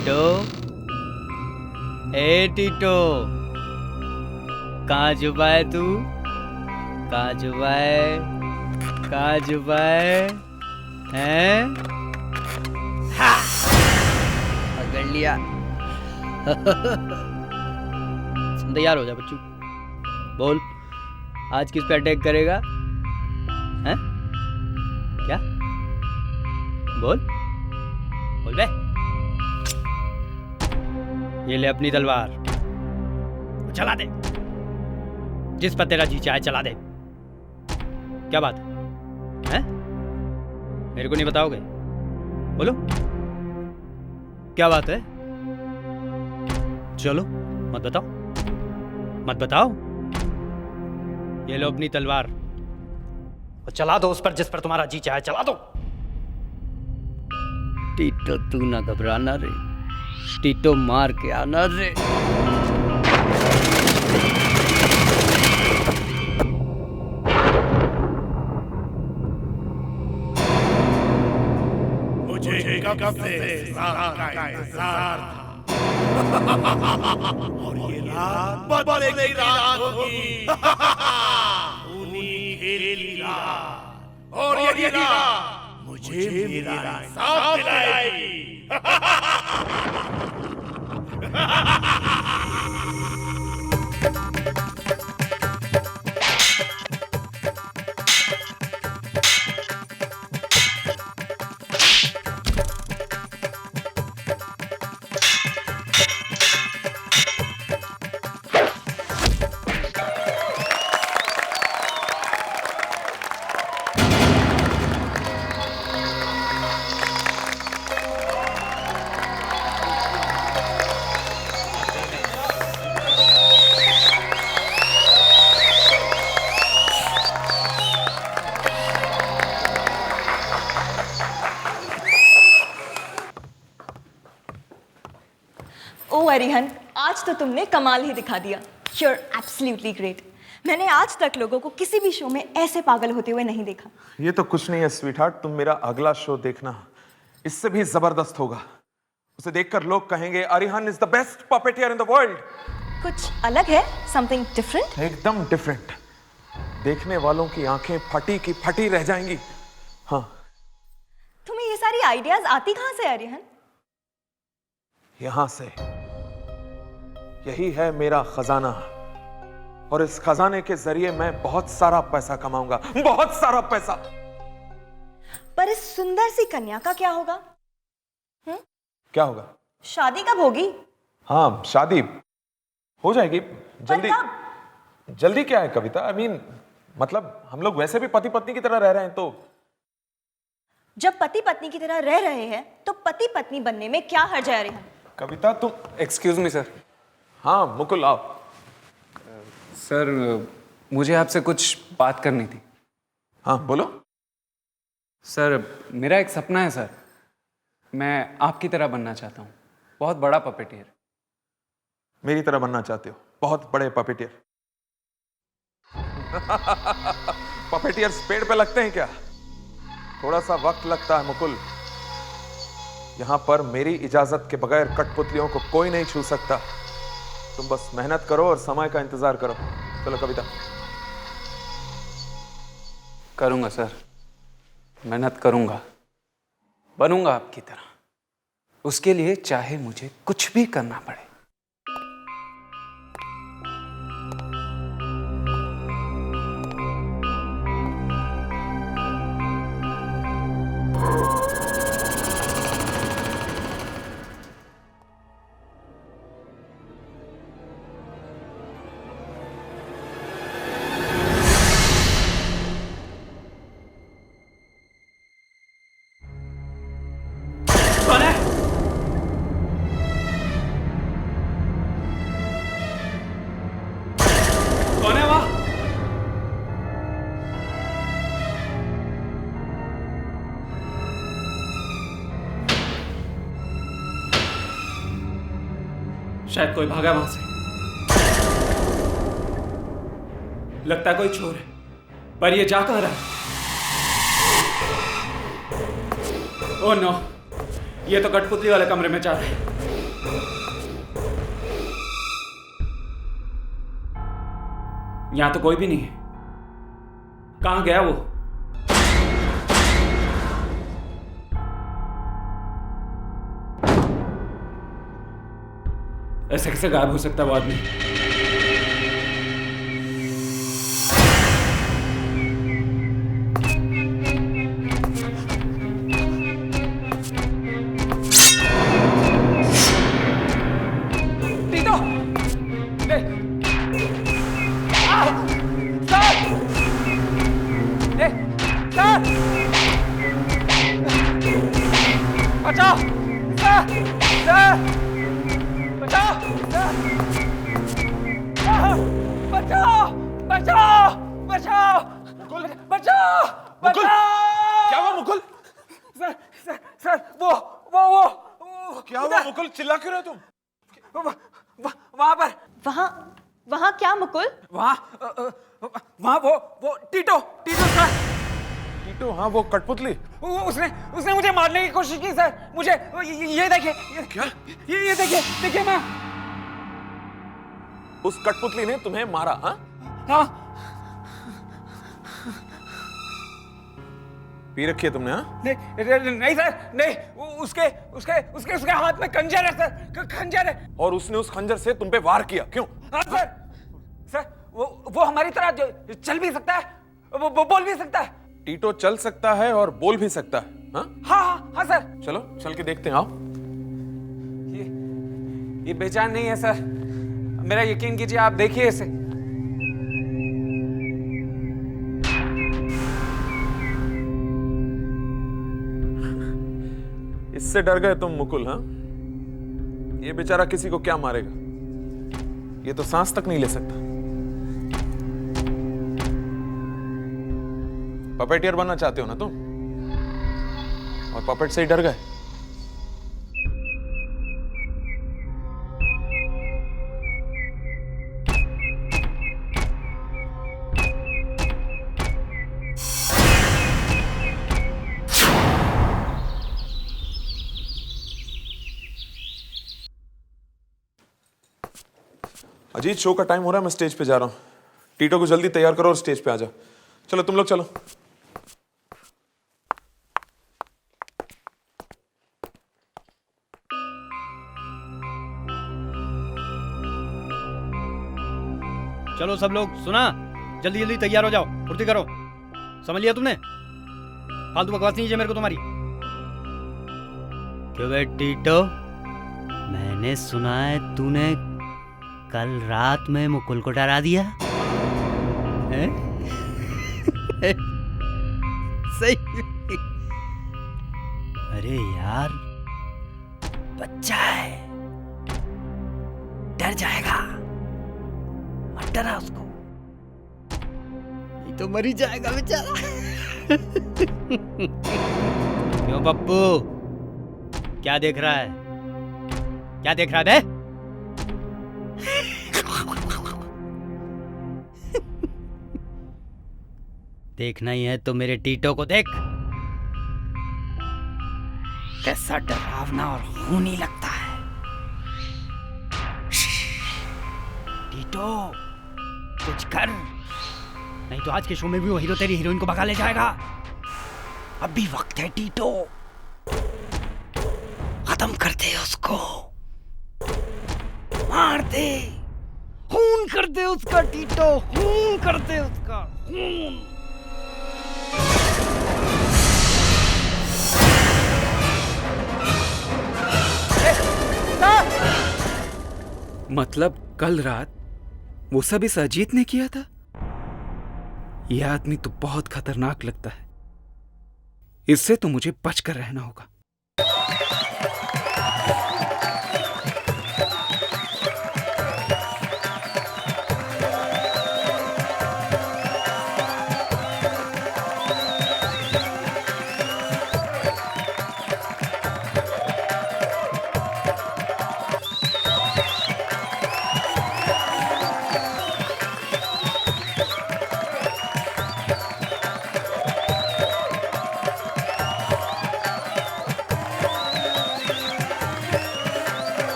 टीटो, ए टीटो, कहाँ छुपा है तू? कहाँ छुपा है? कहाँ छुपा है? पकड़ लिया। तैयार हो जा बच्चू, बोल आज किस पे अटैक करेगा? हैं? क्या? बोल बोल बे। ये ले अपनी तलवार, चला दे, जिस पर तेरा जी चाहे चला दे। क्या बात है? मेरे को नहीं बताओगे? बोलो क्या बात है? चलो मत बताओ, मत बताओ। ये लो अपनी तलवार और चला दो उस पर जिस पर तुम्हारा जी चाहे चला दो। टीटो तू ना घबराना रे, टीटो मार के आना रे। मुझे कब से का इंतजार था और ये रात बदलेगी रात होगी। उन्हीं खेली रात और यही रात मुझे मेरा इंसाफ दिलाएगी। ओ अरिहन, आज तो तुमने कमाल ही दिखा दिया। You're absolutely great. मैंने आज तक लोगों को किसी भी शो में ऐसे पागल होते हुए नहीं देखा। ये तो कुछ नहीं है स्वीटहार्ट, तुम मेरा अगला शो देखना, इससे भी जबरदस्त होगा। उसे देखकर लोग कहेंगे Arihan is the best puppeteer in the world. कुछ अलग है, something different? एकदम डिफरेंट। देखने वालों की आंखें फटी की फटी रह जाएंगी। हाँ, तुम्हें ये सारी आइडियाज आती कहाँ से अरिहन? यहां से। यही है मेरा खजाना और इस खजाने के जरिए मैं बहुत सारा पैसा कमाऊंगा, बहुत सारा पैसा। पर इस सुंदर सी कन्या का क्या होगा? क्या होगा? शादी कब होगी? हाँ, शादी हो जाएगी जल्दी। पर कब? जल्दी क्या है कविता? आई मीन मतलब हम लोग वैसे भी पति पत्नी की तरह रह रहे हैं, तो जब पति पत्नी की तरह रह रहे हैं तो पति पत्नी बनने में क्या हर्ज है अरिहन? कविता तुम। Excuse me sir. हाँ मुकुल आओ। सर मुझे आपसे कुछ बात करनी थी। हाँ बोलो। सर मेरा एक सपना है सर, मैं आपकी तरह बनना चाहता हूँ, बहुत बड़ा पपेटियर। मेरी तरह बनना चाहते हो? बहुत बड़े पपेटियर। पपेटियर्स पेड़ पे लगते हैं क्या? थोड़ा सा वक्त लगता है मुकुल। यहां पर मेरी इजाजत के बगैर कठपुतलियों को कोई नहीं छू सकता। तुम बस मेहनत करो और समय का इंतजार करो। चलो कविता। करूँगा सर, मेहनत करूँगा, बनूंगा आपकी तरह। उसके लिए चाहे मुझे कुछ भी करना पड़े। कौन है? कौन है वहां? शायद कोई भागा वहां से। लगता कोई चोर है, पर ये जा कहां रहा है? ओह नो, ये तो कठपुतली वाले कमरे में जा रहा है। यहाँ तो कोई भी नहीं है। कहाँ गया वो? ऐसे कैसे गायब हो सकता है वो आदमी? टीटो! ले! सर! ले! सर! बचाओ! सर! सर! बचाओ! बचाओ! बचाओ! बचाओ! मुकुल! बचाओ! मुकुल! बचाओ! क्या हुआ मुकुल? सर वो क्या हुआ मुकुल? चिल्ला क्यों रहे तुम? वहां पर, वहाँ वहाँ क्या मुकुल? वहां वो टीटो सर। टीटो? हाँ, वो कठपुतली। उसने मुझे मारने की कोशिश की सर। मुझे ये देखिए। क्या? ये देखिए मैं। उस कठपुतली ने तुम्हें मारा? हाँ? हाँ। पी रखी है तुमने? हाँ? नहीं सर, नहीं। उसके हाथ में खंजर है सर, खंजर है। और उसने उस खंजर से तुम पे वार किया, क्यों? हाँ सर वो हमारी तरह चल भी सकता है, वो बोल भी सकता है। टीटो चल सकता है और बोल भी सकता है? हाँ? हाँ सर। चलो चल के देखते हैं, आओ। ये बेजान नहीं है सर, मेरा यकीन कीजिए, आप देखिए इसे। इससे डर गए तुम मुकुल? हाँ? ये बेचारा किसी को क्या मारेगा? ये तो सांस तक नहीं ले सकता। पपेटियर बनना चाहते हो ना तुम? और पपेट से ही डर गए? अजीत, शो का टाइम हो रहा है, मैं स्टेज पे जा रहा हूं। टीटो को जल्दी तैयार करो और स्टेज पे आ जाओ। चलो तुम लोग चलो। चलो सब लोग, सुना? जल्दी जल्दी तैयार हो जाओ, फुर्ती करो। समझ लिया तुमने? फालतू बकवास नहीं है मेरे को तुम्हारी। क्यों बे टीटो, मैंने सुना है तूने कल रात में मुकुल को डरा दिया है? सही। अरे यार, बच्चा है, डर जाएगा, मत डरा उसको, नहीं तो मर ही जाएगा बेचारा। क्यों पप्पू, क्या देख रहा है? क्या देख रहा है? देखना ही है तो मेरे टीटो को देख, कैसा डरावना और खूनी लगता है। टीटो, कुछ कर, नहीं तो आज के शो में भी वो हीरो तेरी हीरोइन को भगा ले जाएगा। अभी वक्त है टीटो, खत्म कर दे उसको, मार दे, खून कर दे उसका टीटो, खून कर दे उसका खून। मतलब कल रात वो सब इस अजीत ने किया था? यह आदमी तो बहुत खतरनाक लगता है, इससे तो मुझे बचकर रहना होगा।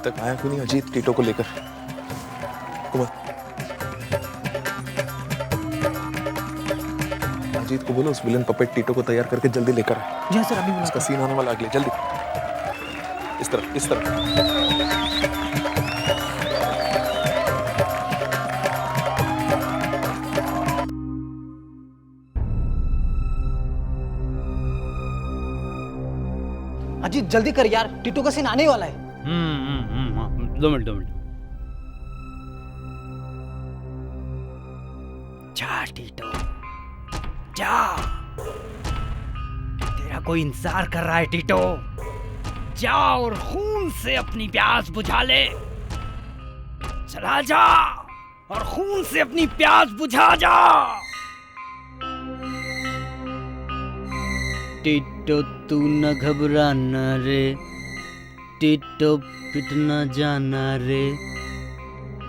तक आया क्यों नहीं अजीत टीटो को लेकर? कुमार, अजीत को बोलो उस विलन पपेट टीटो को तैयार करके जल्दी लेकर आए। जी सर, अभी उसका सीन आने वाला, अगले जल्दी। इस तरफ, इस तरफ। अजीत जल्दी कर यार, टीटू का सीन आने वाला है। हाँ, 2 मिनट। जा टीटो, जा, तेरा कोई इंतजार कर रहा है टीटो। जा और खून से अपनी प्यास बुझा ले। चला जा और खून से अपनी प्यास बुझा जा। टीटो तू न घबराना रे, टीटो पिट न जाना रे,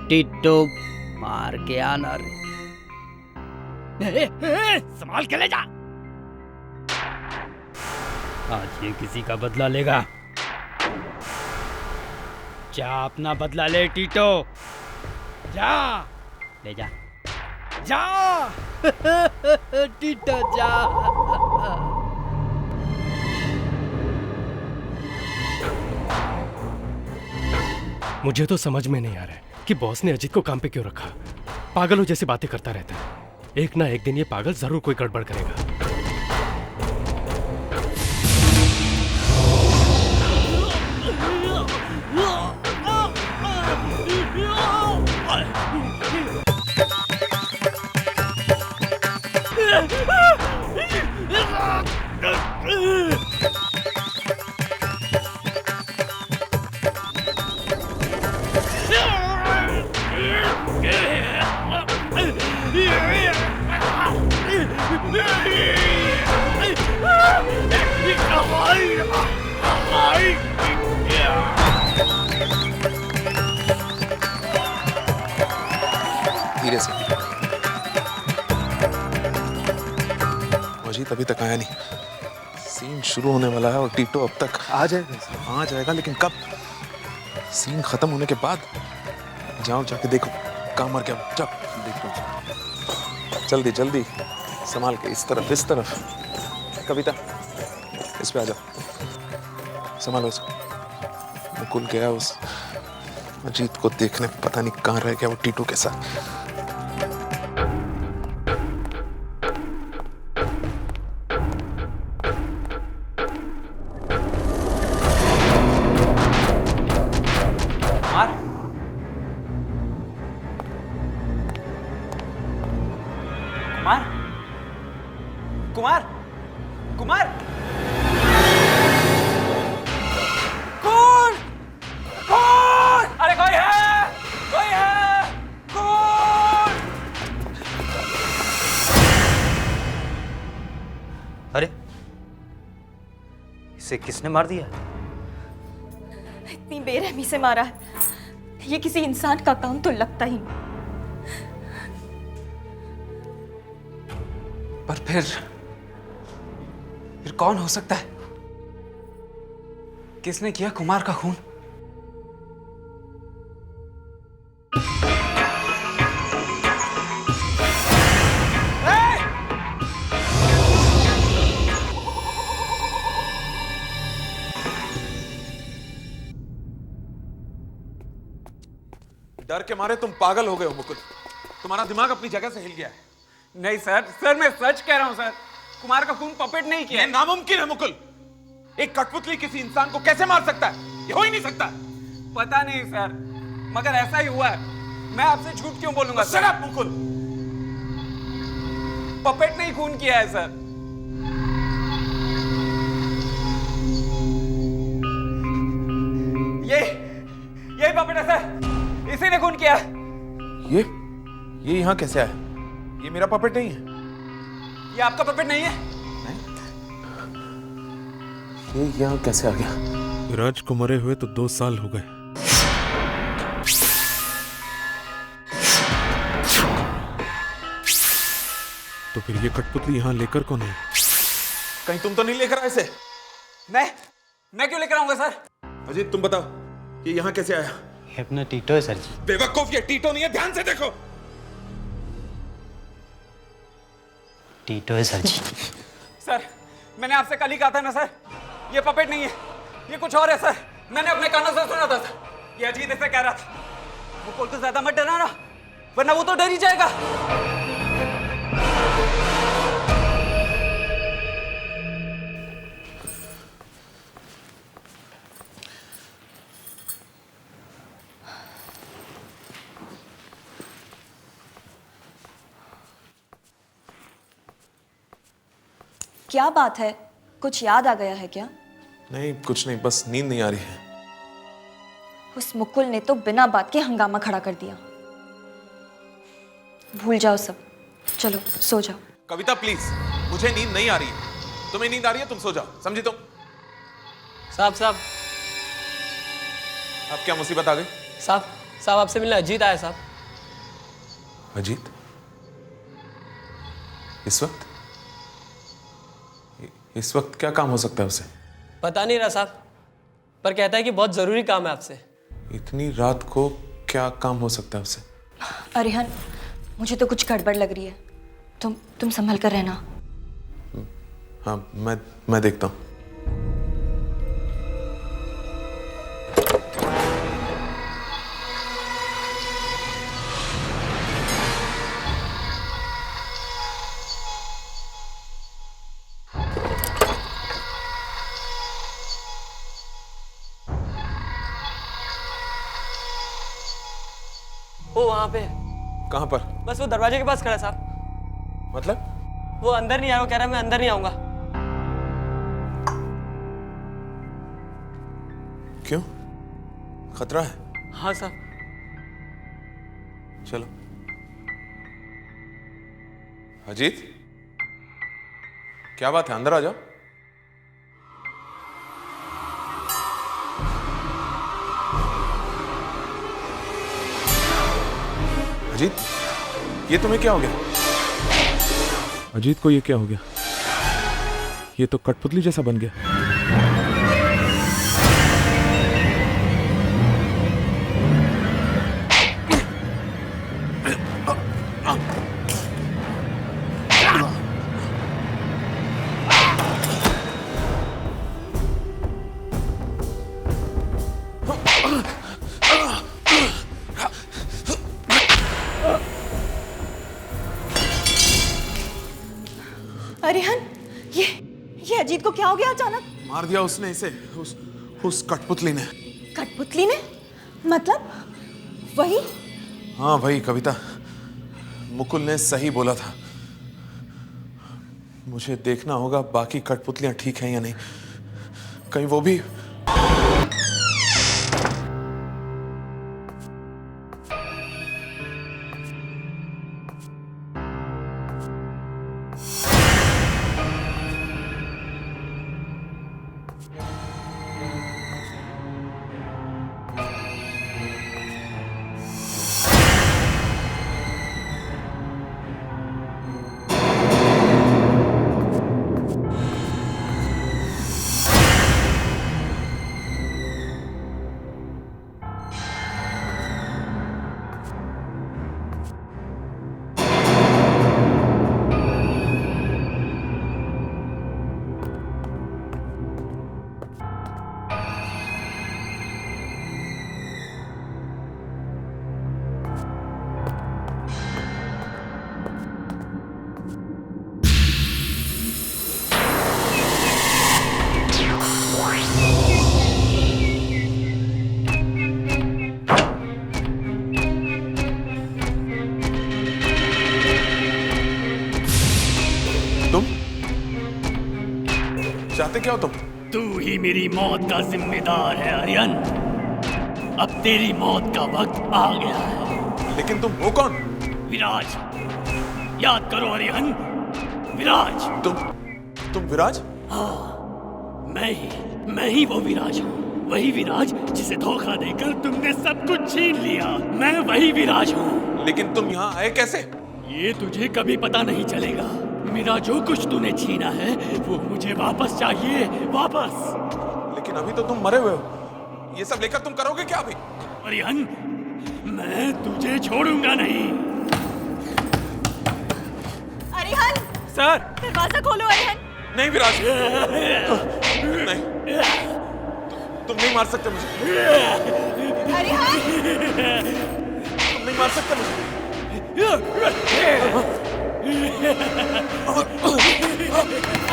टीटो मार के आना रे। संभाल के ले जा। आज ये किसी का बदला लेगा। जा अपना बदला ले टीटो, जा, ले जा, जा। टीटो जा। मुझे तो समझ में नहीं आ रहा है कि बॉस ने अजीत को काम पे क्यों रखा। पागलों जैसी बातें करता रहता है। एक ना एक दिन ये पागल जरूर कोई गड़बड़ करेगा। धीरे से। अजीत अभी तक आया नहीं। सीन शुरू होने वाला है और टीटो अब तक आ जाएगा, लेकिन कब? सीन खत्म होने के बाद। जाओ जाके देखो कहाँ मर गया। जाओ देखो, जल्दी जल्दी संभाल के। इस तरफ। कविता, इस पे आ जाओ, संभालो इसको। मुकुल गया उस अजीत को देखने, पता नहीं कहाँ रह गया वो टीटू के साथ। कुमार, अरे कोई है, अरे इसे किसने मार दिया? इतनी बेरहमी से मारा है, ये किसी इंसान का काम तो लगता ही नहीं। पर फिर कौन हो सकता है? किसने किया कुमार का खून? डर के मारे तुम पागल हो गए हो मुकुल। तुम्हारा दिमाग अपनी जगह से हिल गया है। नहीं सर, मैं सच कह रहा हूं सर। कुमार का खून पपेट नहीं किया। ये नामुमकिन है मुकुल। एक कठपुतली किसी इंसान को कैसे मार सकता है? ये हो ही नहीं सकता। पता नहीं सर, मगर ऐसा ही हुआ है। मैं आपसे झूठ क्यों बोलूंगा? Shut up Mukul. पपेट नहीं खून किया है सर। ये पपेट है सर, इसी ने खून किया। ये यहाँ कैसे आया? ये मेरा पपेट नहीं है। ये आपका पपेट नहीं है? ये यहाँ कैसे आ गया? विराज को मरे हुए तो 2 साल हो गए। तो फिर ये कठपुतली यहाँ लेकर कौन है? कहीं तुम तो नहीं लेकर आए इसे? मैं क्यों लेकर आऊंगा सर? अजीत तुम बताओ, ये यहाँ कैसे आया? ये अपना टीटो है सर जी। बेवकूफ, ये टीटो नहीं है, ध्यान से देखो। टीटो है सर जी। सर, मैंने आपसे कल ही कहा था ना सर, ये पपेट नहीं है, ये कुछ और है सर। मैंने अपने कानों से सुना था सर। ये अजीत ऐसे कह रहा था। मुकुल को ज्यादा मत डराना, वरना वो तो डर ही जाएगा। क्या बात है, कुछ याद आ गया है क्या? नहीं, कुछ नहीं, बस नींद नहीं आ रही है। उस मुकुल ने तो बिना बात के हंगामा खड़ा कर दिया। भूल जाओ सब, चलो सो जाओ। कविता प्लीज, मुझे नींद नहीं आ रही है। तुम्हें नींद आ रही है, तुम सो जाओ, समझी तुम? साहब अब क्या मुसीबत आ गई? साहब आपसे मिलने अजीत आया साहब। अजीत? इस वक्त क्या काम हो सकता है उसे? पता नहीं रहा साहब, पर कहता है कि बहुत जरूरी काम है आपसे। इतनी रात को क्या काम हो सकता है उसे? अरिहन, मुझे तो कुछ गड़बड़ लग रही है। तुम संभल कर रहना। हाँ, मैं देखता हूँ। वो वहां पे। कहाँ पर? बस वो दरवाजे के पास खड़ा है साहब। मतलब? वो अंदर नहीं आया, वो कह रहा है मैं अंदर नहीं आऊंगा। क्यों? खतरा है? हाँ साहब। चलो। अजीत, क्या बात है? अंदर आ जाओ। अजीत, ये तुम्हें क्या हो गया? अजीत को ये क्या हो गया? ये तो कठपुतली जैसा बन गया। अरिहन, ये अजीत को क्या हो गया अचानक? मार दिया उसने इसे, उस कठपुतली ने। कठपुतली ने? मतलब वही? हाँ वही कविता, मुकुल ने सही बोला था। मुझे देखना होगा बाकी कठपुतलियां ठीक हैं या नहीं, कहीं वो भी। चाहते क्या हो तुम? तू ही मेरी मौत का जिम्मेदार है अरियन। अब तेरी मौत का वक्त आ गया है। लेकिन तुम हो कौन? विराज, याद करो अरियन, विराज। तुम विराज? हाँ, मैं ही वो विराज हूँ। वही विराज जिसे धोखा देकर तुमने सब कुछ छीन लिया। मैं वही विराज हूँ। लेकिन तुम यहाँ आए कैसे? ये तुझे कभी पता नहीं चलेगा। मेरा जो कुछ तूने छीना है वो मुझे वापस चाहिए, वापस। लेकिन अभी तो तुम मरे हुए हो, ये सब लेकर तुम करोगे क्या अभी? अरिहन, मैं तुझे छोड़ूंगा नहीं। अरिहन, सर दरवाजा खोलो अरिहन। नहीं विराज, नहीं, तुम नहीं मार सकते मुझे। अरिहन, तुम नहीं मार सकते मुझे।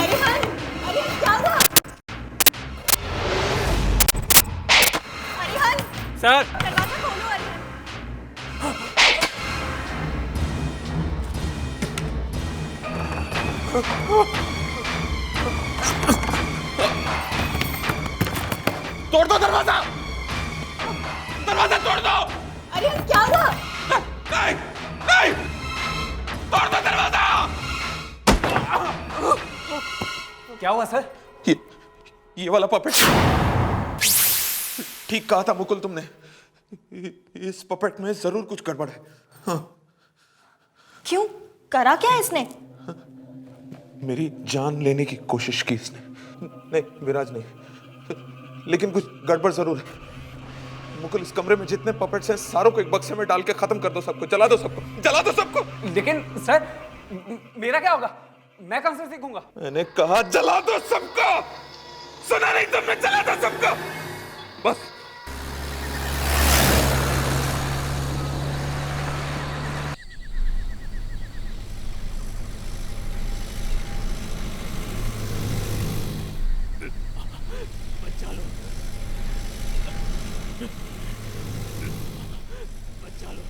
अरिहन, अरिहन क्या हुआ? अरिहन, सर दरवाजा खोलो अरिहन। तोड़ दो दरवाजा, दरवाजा तोड़ दो। अरिहन क्या हुआ? नहीं, नहीं, तोड़ दो दरवाजा। क्या हुआ सर? ये वाला पपेट। ठीक कहा था मुकुल तुमने, इस पपेट में जरूर कुछ गड़बड़ है। हाँ। क्यों? करा क्या इसने? मेरी जान लेने की कोशिश की इसने। नहीं विराज नहीं, लेकिन कुछ गड़बड़ जरूर है। मुकुल, इस कमरे में जितने पपेट्स हैं सारों को एक बक्से में डाल के खत्म कर दो, सबको जला दो, सबको जला दो, सबको। लेकिन सर मेरा क्या होगा? मैं कहां से सीखूंगा? मैंने कहा जला दो सबको, सुना नहीं तुमने? जला दो सबको बस। बचा लो, बचा लो।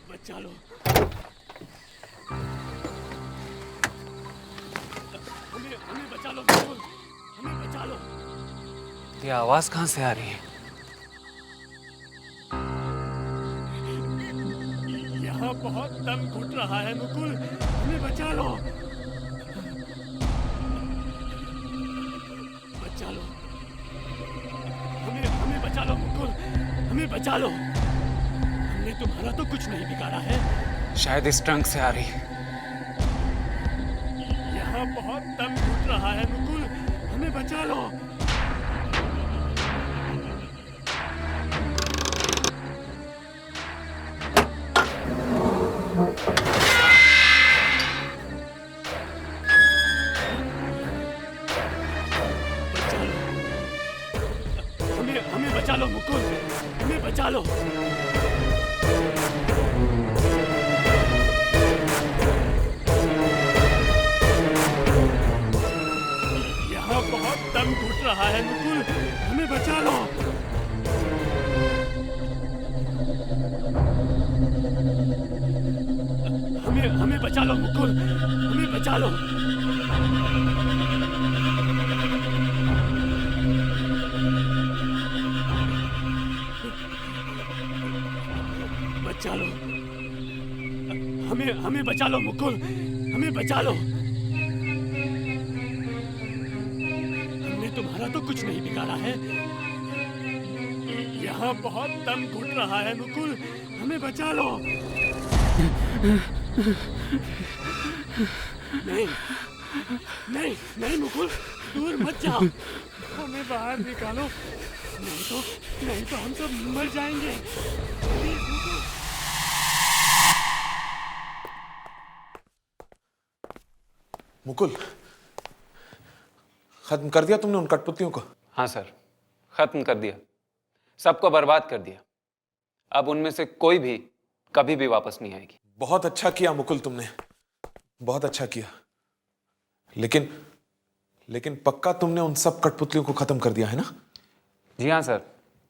बचा लो, हमें बचा लो, बिल्कुल हमें बचा लो। ये आवाज कहां से आ रही है? यहाँ बहुत दम घुट रहा है मुकुल, हमें बचा लो, बचा लो, हमें बचा लो मुकुल, हमें बचा लो। हमने तुम्हारा तो कुछ नहीं बिगाड़ा है। शायद इस ट्रंक से आ रही है। यहाँ बहुत दम घुट रहा है मुकुल, हमें बचा लो। बचा लो, हमें बचा लो मुकुल, हमें बचा लो। यहाँ बहुत दम घुट रहा है मुकुल, हमें बचा लो। हमें बचा लो मुकुल, हमें बचा लो। बचा लो, हमें बचा लो मुकुल, हमें बचा लो। हमने तुम्हारा तो कुछ नहीं बिगाड़ा है। यहाँ बहुत दम घुट रहा है मुकुल, हमें बचा लो। नहीं, नहीं, नहीं मुकुल, दूर मत जाओ, हमें बाहर निकालो, नहीं तो हम सब मर जाएंगे। प्लीज मुकुल। मुकुल, खत्म कर दिया तुमने उन कठपुतलियों को? हाँ सर, खत्म कर दिया, सबको बर्बाद कर दिया। अब उनमें से कोई भी कभी भी वापस नहीं आएगी। बहुत अच्छा किया मुकुल तुमने, बहुत अच्छा किया। लेकिन पक्का तुमने उन सब कठपुतलियों को खत्म कर दिया है ना? जी हाँ सर,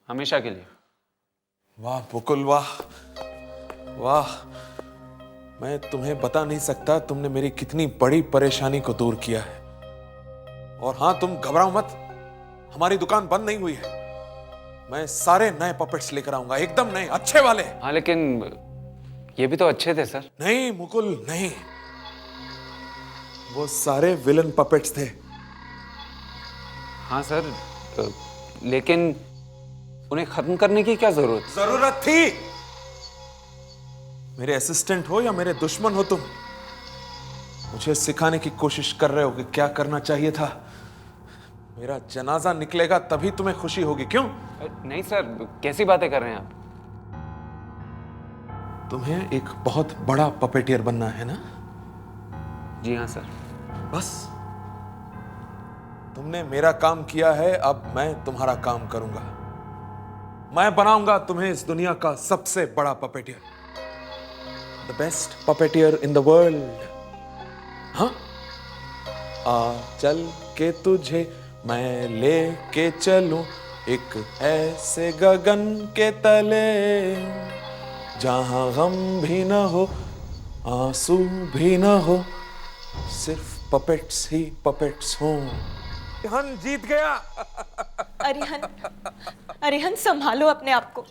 हमेशा के लिए। वाह मुकुल, वाह वाह। मैं तुम्हें बता नहीं सकता तुमने मेरी कितनी बड़ी परेशानी को दूर किया है। और हाँ, तुम घबराओ मत, हमारी दुकान बंद नहीं हुई है। मैं सारे नए पपेट्स लेकर आऊंगा, एकदम नए, अच्छे वाले। हाँ लेकिन ये भी तो अच्छे थे सर। नहीं मुकुल नहीं, वो सारे विलन पपेट्स थे। हाँ सर, लेकिन उन्हें खत्म करने की क्या जरूरत? जरूरत थी। मेरे असिस्टेंट हो या मेरे दुश्मन हो तुम, मुझे सिखाने की कोशिश कर रहे हो कि क्या करना चाहिए था। मेरा जनाजा निकलेगा तभी तुम्हें खुशी होगी, क्यों? नहीं सर, कैसी बातें कर रहे हैं आप? तुम्हें एक बहुत बड़ा पपेटियर बनना है ना? जी हाँ सर। बस तुमने मेरा काम किया है, अब मैं तुम्हारा काम करूंगा। मैं बनाऊंगा तुम्हें इस दुनिया का सबसे बड़ा puppeteer, the best puppeteer in the world. हाँ, आ चल के तुझे मैं लेके चलूं एक ऐसे गगन के तले, जहां गम भी ना हो आंसू भी ना हो, सिर्फ पपेट्स ही पपेट्स हों। हम जीत गया। अरिहन, अरिहन संभालो अपने आप को।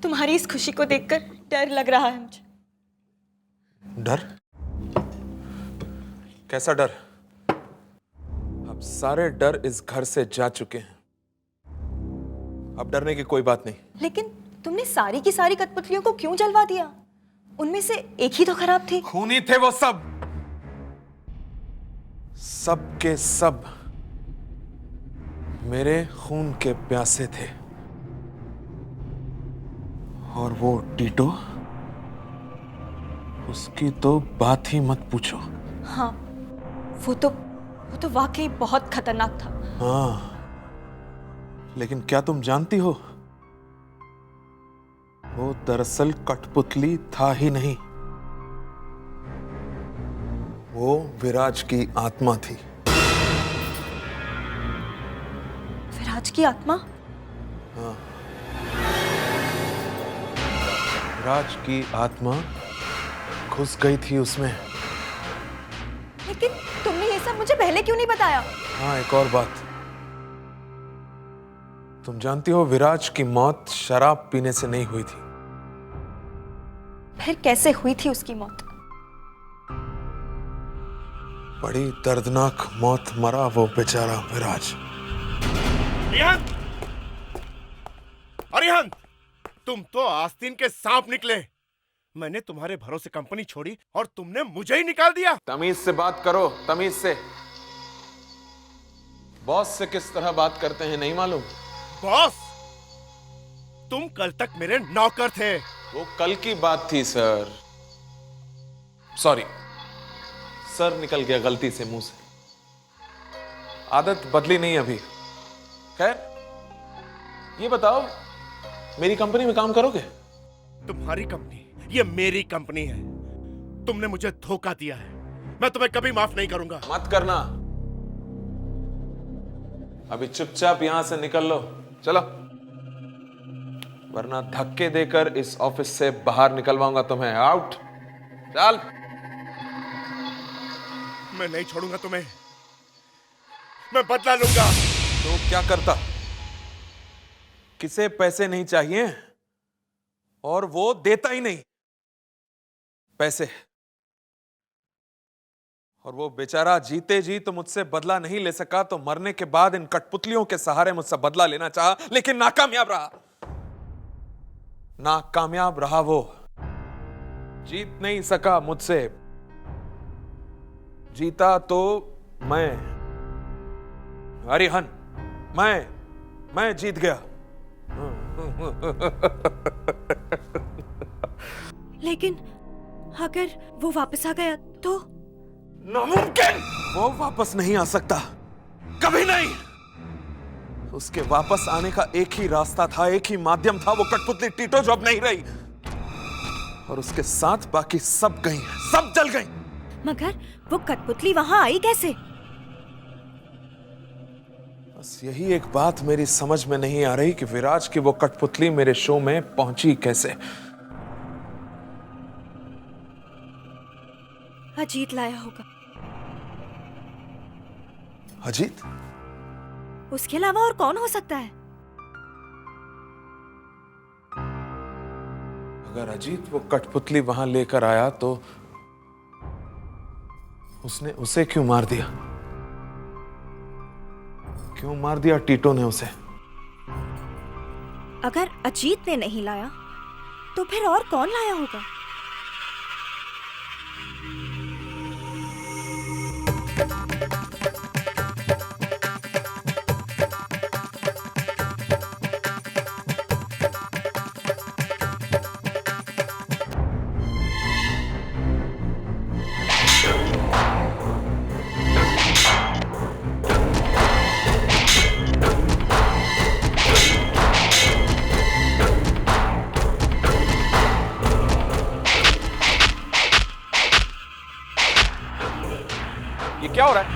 तुम्हारी इस खुशी को देखकर डर लग रहा है मुझे। डर? कैसा डर? अब सारे डर इस घर से जा चुके हैं, अब डरने की कोई बात नहीं। लेकिन तुमने सारी की सारी कठपुतलियों को क्यों जलवा दिया? उनमें से एक ही तो खराब थी। खूनी थे वो सब, सब के सब मेरे खून के प्यासे थे। और वो टीटो, उसकी तो बात ही मत पूछो। हाँ, वो तो वाकई बहुत खतरनाक था। हाँ, लेकिन क्या तुम जानती हो, वो दरअसल कठपुतली था ही नहीं, वो विराज की आत्मा थी। विराज की आत्मा? हाँ, विराज की आत्मा घुस गई थी उसमें। लेकिन तुमने ये सब मुझे पहले क्यों नहीं बताया? हाँ, एक और बात, तुम जानती हो विराज की मौत शराब पीने से नहीं हुई थी। फिर कैसे हुई थी उसकी मौत? बड़ी दर्दनाक मौत मरा वो बेचारा विराज। अरिहंत! अरिहंत! तुम तो आस्तीन के सांप निकले। मैंने तुम्हारे भरोसे कंपनी छोड़ी और तुमने मुझे ही निकाल दिया। तमीज से बात करो, तमीज से। बॉस से किस तरह बात करते हैं नहीं मालूम? बॉस, तुम कल तक मेरे नौकर थे। वो कल की बात थी सर। सॉरी सर, निकल गया गलती से मुंह से, आदत बदली नहीं अभी। खैर, ये बताओ, मेरी कंपनी में काम करोगे? तुम्हारी कंपनी, ये मेरी कंपनी है। तुमने मुझे धोखा दिया है, मैं तुम्हें कभी माफ नहीं करूंगा। मत करना, अभी चुपचाप यहां से निकल लो, चलो, वरना धक्के देकर इस ऑफिस से बाहर निकलवाऊंगा तुम्हें। आउट, चल। मैं नहीं छोड़ूंगा तुम्हें, मैं बदला लूंगा। तो क्या करता? किसे पैसे नहीं चाहिए और वो देता ही नहीं पैसे, और वो बेचारा जीते जी तो मुझसे बदला नहीं ले सका, तो मरने के बाद इन कठपुतलियों के सहारे मुझसे बदला लेना चाहा, लेकिन नाकामयाब रहा। नाकामयाब रहा वो, जीत नहीं सका मुझसे। जीता तो मैं, अरिहन, मैं जीत गया। लेकिन अगर वो वापस आ गया तो? नामुमकिन, वो वापस नहीं आ सकता, कभी नहीं। उसके वापस आने का एक ही रास्ता था, एक ही माध्यम था, वो कठपुतली टीटो जो अब नहीं रही, और उसके साथ बाकी सब गई, सब जल गई। मगर वो कठपुतली वहां आई कैसे? बस यही एक बात मेरी समझ में नहीं आ रही कि विराज की वो कठपुतली मेरे शो में पहुंची कैसे। अजीत लाया होगा। अजीत? उसके अलावा और कौन हो सकता है? अगर अजीत वो कठपुतली वहां लेकर आया तो उसने उसे क्यों मार दिया? क्यों मार दिया टीटो ने उसे? अगर अजीत ने नहीं लाया तो फिर और कौन लाया होगा? ये क्या हो रहा है?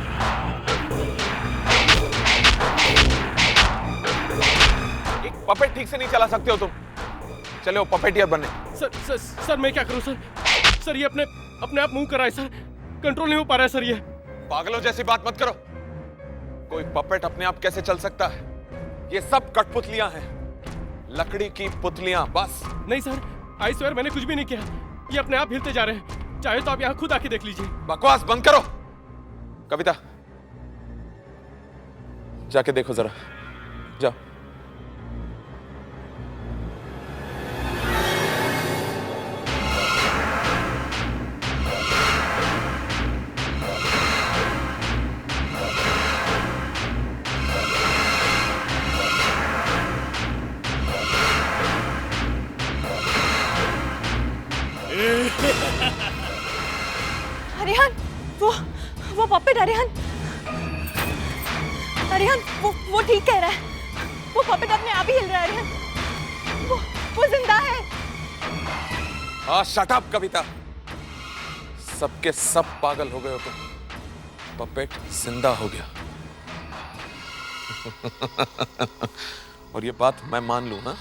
एक पपेट ठीक से नहीं चला सकते हो तुम? चले हो पपेटियर बनने। सर मैं क्या करूं सर? सर ये अपने आप मूव कर रहा है सर, कंट्रोल नहीं हो पा रहा है सर ये। पागलों जैसी बात मत करो। कोई पपेट अपने आप कैसे चल सकता है? ये सब कठपुतलियां हैं, लकड़ी की पुतलियां बस। नहीं सर, आई स्वेयर मैंने कुछ भी नहीं किया, ये अपने आप हिलते जा रहे हैं। चाहे तो आप यहाँ खुद आके देख लीजिए। बकवास बंद करो। कविता जाके देखो जरा, जाओ। अरिहन, वो पपेट अरिहन, अरिहन वो ठीक कह रहा है। वो पपेट अपने आप ही हिल रहा है अरिहन। वो जिंदा है। हाँ शट अप कविता, सबके सब पागल हो गए हो तुम। पपेट जिंदा हो गया। और ये बात मैं मान लूं ना?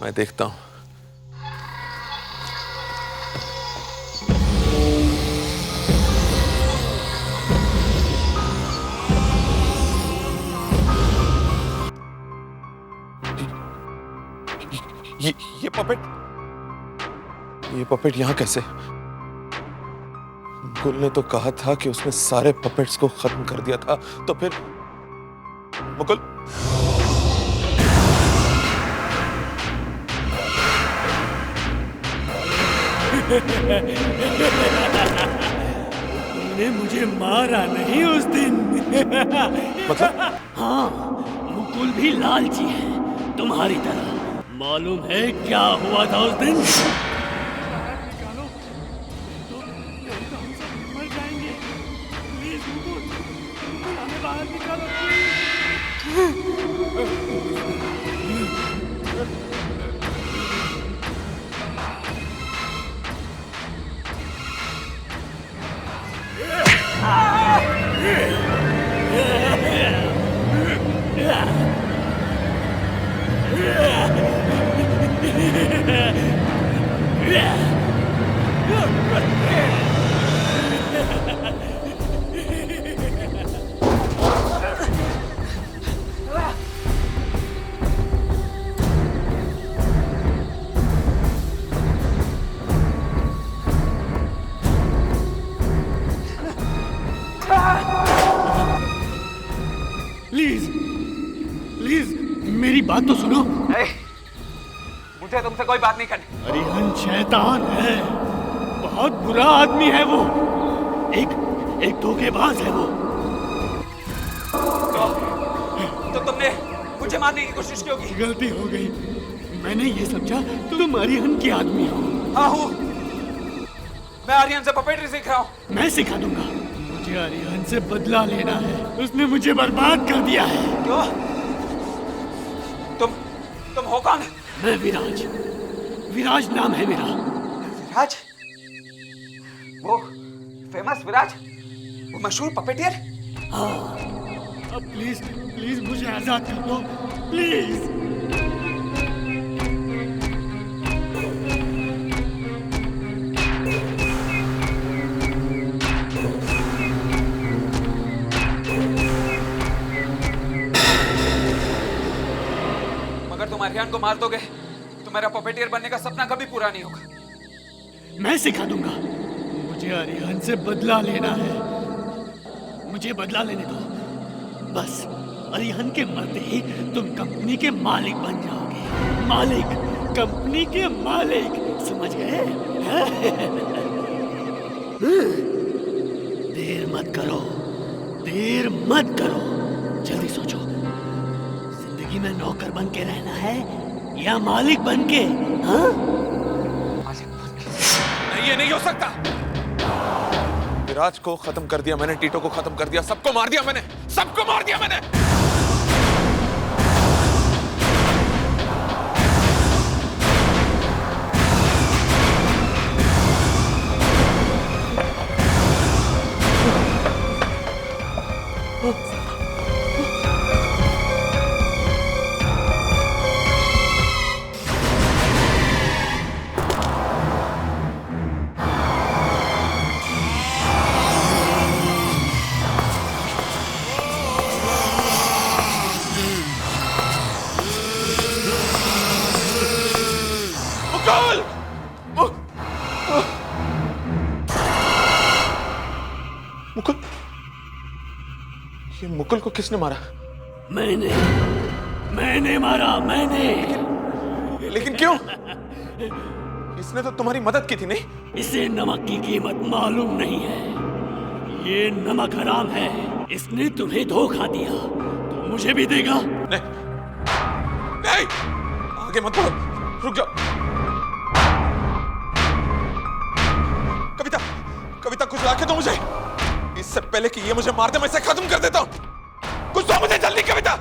मैं देखता हूं। ये पपेट यहां कैसे? गुल ने तो कहा था कि उसने सारे पपेट्स को खत्म कर दिया था, तो फिर मुकुल तुमने मुझे मारा नहीं उस दिन। मतलब? हाँ, मुकुल भी लालची है तुम्हारी तरह। मालूम है क्या हुआ था उस दिन? निकालो, नहीं तो हम सब मर जाएंगे। प्लीज मुकुल, हमें बाहर निकालो। प्लीज मेरी बात तो सुनो। मुझे तुमसे कोई बात नहीं करनी। अरिहन शैतान है, बहुत बुरा आदमी है वो। एक धोखेबाज है वो। तो तुमने मुझे मारने की कोशिश क्यों की? गलती हो गई, मैंने ये समझा तुम अरिहन की आदमी हो। हाँ हूँ, मैं अरिहन से पपेटरी सीख रहा हूँ। मैं सिखा दूंगा। मुझे अरिहन से बदला लेना है, उसने मुझे बर्बाद कर दिया है। क्यों? तुम हो कौन? मैं विराज नाम है मेरा। विराज? वो फेमस विराज, वो मशहूर पपेटियर? हाँ, अब प्लीज मुझे आजाद कर दो, प्लीज। मगर तुम अरिहन को मार दोगे तो मेरा पपेटियर बनने का सपना कभी पूरा नहीं होगा। मैं सिखा दूंगा। मुझे अरिहन से बदला लेना है, मुझे बदला लेने दो। बस अरिहन के मरते ही तुम कंपनी के मालिक बन जाओगे। मालिक, कंपनी के मालिक, समझ गए? देर मत करो, जल्दी सोचो। जिंदगी में नौकर बन के रहना है या मालिक बन के? हाँ? नहीं, ये नहीं हो सकता। विराज को खत्म कर दिया मैंने, टीटो को खत्म कर दिया, सबको मार दिया मैंने, सबको मार दिया मैंने। मुकुल, ये मुकुल को किसने मारा? मैंने मारा, मैंने। लेकिन क्यों? इसने तो तुम्हारी मदद की थी, नहीं? इसे नमक की कीमत मालूम नहीं है। ये नमक हराम है। इसने तुम्हें धोखा दिया तो मुझे भी देगा। नहीं, नहीं, आगे मत बढ़ो, रुक जाओ। कविता, कविता कुछ लाके दो मुझे। इससे पहले कि ये मुझे मार दे, मैं इसे खत्म कर देता हूँ। कुछ दो मुझे जल्दी, कविता।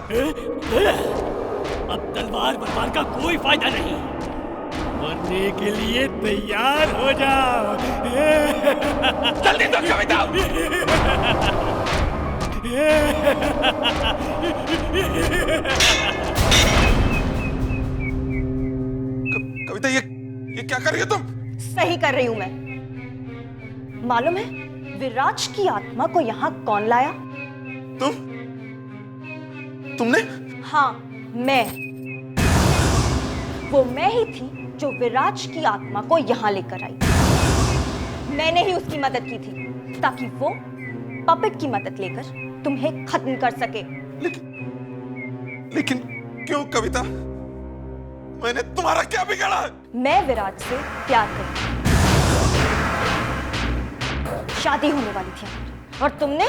अब तलवार बरबार का कोई फायदा नहीं। मरने के लिए तैयार हो जाओ। जल्दी दो कविता। कविता, ये क्या कर रही हो तुम? सही कर रही हूं मैं। मालूम है विराज की आत्मा को यहाँ कौन लाया? तुमने? हाँ, मैं। वो मैं ही थी जो विराज की आत्मा को यहाँ लेकर आई। मैंने ही उसकी मदद की थी ताकि वो पपेट की मदद लेकर तुम्हें खत्म कर सके। लेकिन क्यों कविता? मैंने तुम्हारा क्या बिगाड़ा? मैं विराज से प्यार करती हूँ। शादी होने वाली थी और तुमने?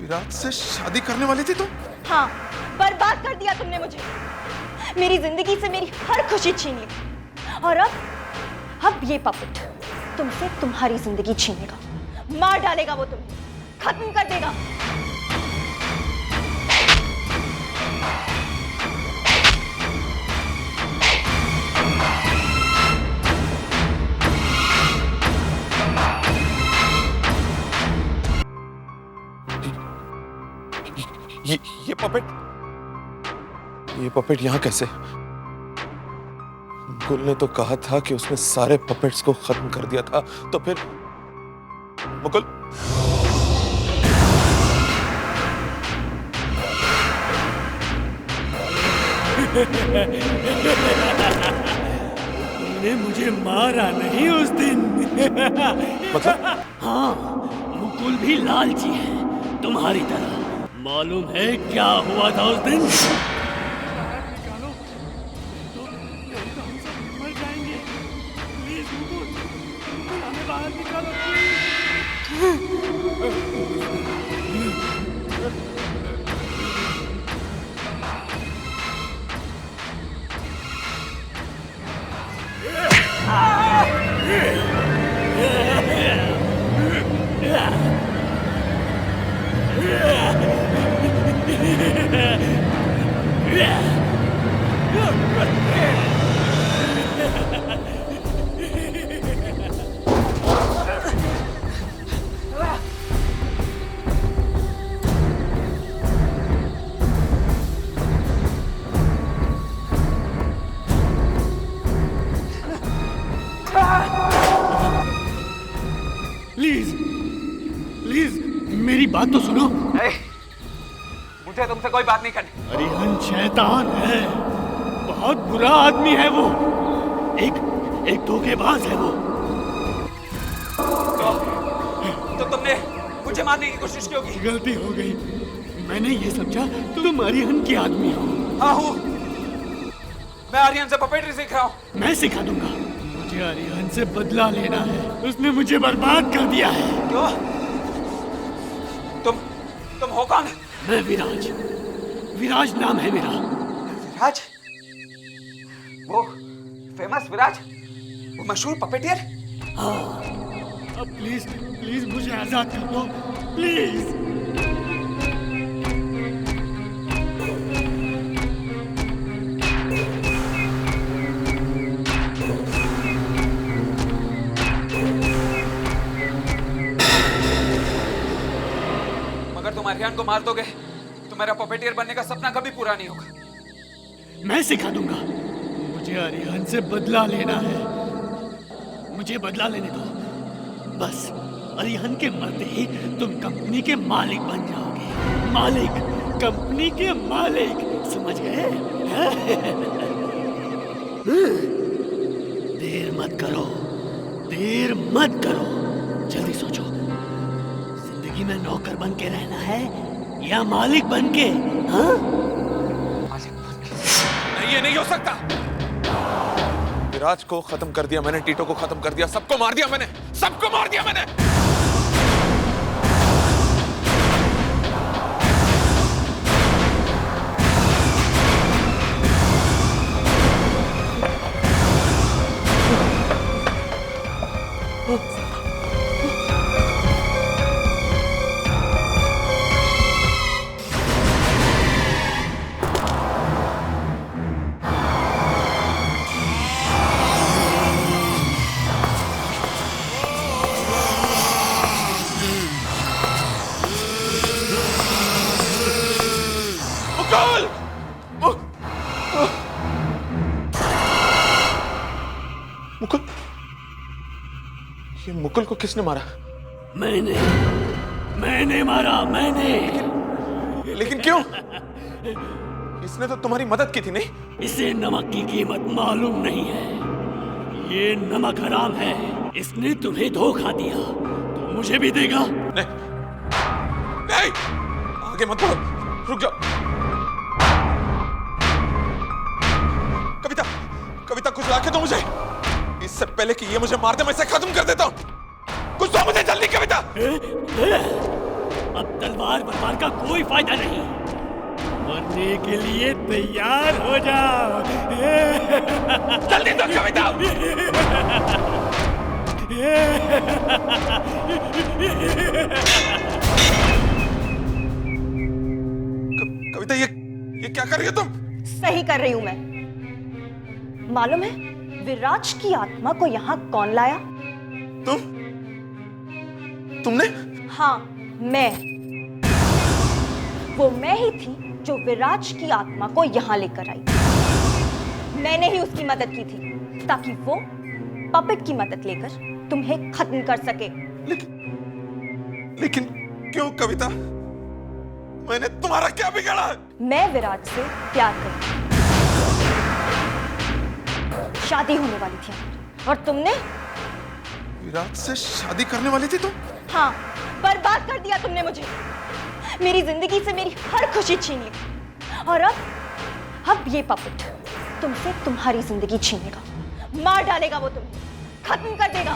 विराज से शादी करने वाली थी तुम? हाँ, बर्बाद कर दिया तुमने मुझे। मेरी जिंदगी से मेरी हर खुशी छीन ली। और अब ये पपेट तुमसे तुम्हारी जिंदगी छीनेगा, मार डालेगा, वो तुम्हें खत्म कर देगा। ये पपेट यहाँ कैसे? गुल ने तो कहा था कि उसने सारे पपेट्स को खत्म कर दिया था, तो फिर मुकुल? तुमने मुझे मारा नहीं उस दिन। मतलब? हाँ, मुकुल भी लालची है तुम्हारी तरह। मालूम है क्या हुआ था उस दिन? निकालो, नहीं तो हम सब मर जाएंगे। प्लीज मुकुल, हमें बाहर निकालो प्लीज, प्लीज मेरी बात तो सुनो। मुझे तुमसे कोई बात नहीं करनी। अरिहंत शैतान है, बहुत बुरा आदमी है वो। एक धोखेबाज है वो। तो तुमने मुझे मारने की कोशिश की होगी। गलती हो गई। मैंने ये समझा तुम अरिहंत के आदमी हो। हाँ हूँ। मैं अरिहंत से पपेटरी सीख रहा हूँ। मैं सिखा दूंगा। मुझे अरिहंत से बदला लेना है। उसने मुझे बर्बाद कर दिया है। क्यों? तुम हो कौन? मैं विराज। विराज नाम है मेरा। विराज? वो फेमस विराज? वो मशहूर पपेटियर? हाँ। अब प्लीज, प्लीज मुझे आजाद कर दो, प्लीज। तुम अरिहंत को मार दोगे तो मेरा पपेटियर बनने का सपना कभी पूरा नहीं होगा। मैं सिखा दूंगा। मुझे अरिहंत से बदला लेना है। मुझे बदला लेने दो। बस अरिहंत के मरते ही तुम कंपनी के मालिक बन जाओगे। मालिक, कंपनी के मालिक, समझ गए? देर मत करो, देर मत करो। जल्दी सोचो, जिंदगी में नौकर बन के रहना है या मालिक बन के? हाँ? नहीं, ये नहीं हो सकता। विराज को खत्म कर दिया मैंने, टीटो को खत्म कर दिया, सबको मार दिया मैंने, सबको मार दिया मैंने। मुकुल, ये मुकुल को किसने मारा? मैंने मारा, मैंने। लेकिन क्यों? इसने तो तुम्हारी मदद की थी, नहीं? इसे नमक की कीमत मालूम नहीं है। ये नमक हराम है। इसने तुम्हें धोखा दिया तो मुझे भी देगा। नहीं, नहीं, आगे मत बढ़ो, रुक जाओ। कविता कुछ लाके दो मुझे, इससे पहले कि ये मुझे मार दे मैं इसे खत्म कर देता हूं। कुछ दो मुझे जल्दी कविता। अब तलवार बलवार का कोई फायदा नहीं, मरने के लिए तैयार हो जाओ। जल्दी दो कविता। कविता, ये क्या कर रही हो तुम? सही कर रही हूं मैं। मालूम है विराज की आत्मा को यहाँ कौन लाया? तुमने? हाँ, मैं। वो मैं ही थी जो विराज की आत्मा को यहाँ लेकर आई। मैंने ही उसकी मदद की थी ताकि वो पपेट की मदद लेकर तुम्हें खत्म कर सके। लेकिन क्यों कविता? मैंने तुम्हारा क्या बिगाड़ा? मैं विराज से प्यार करती हूँ। शादी होने वाली थी हमारी, और तुमने? विराज से शादी करने वाली थी तुम? हाँ, बर्बाद कर दिया तुमने मुझे। मेरी जिंदगी से मेरी हर खुशी छीन ली, और अब ये पपेट तुमसे तुम्हारी जिंदगी छीनेगा, मार डालेगा, वो तुम्हें खत्म कर देगा।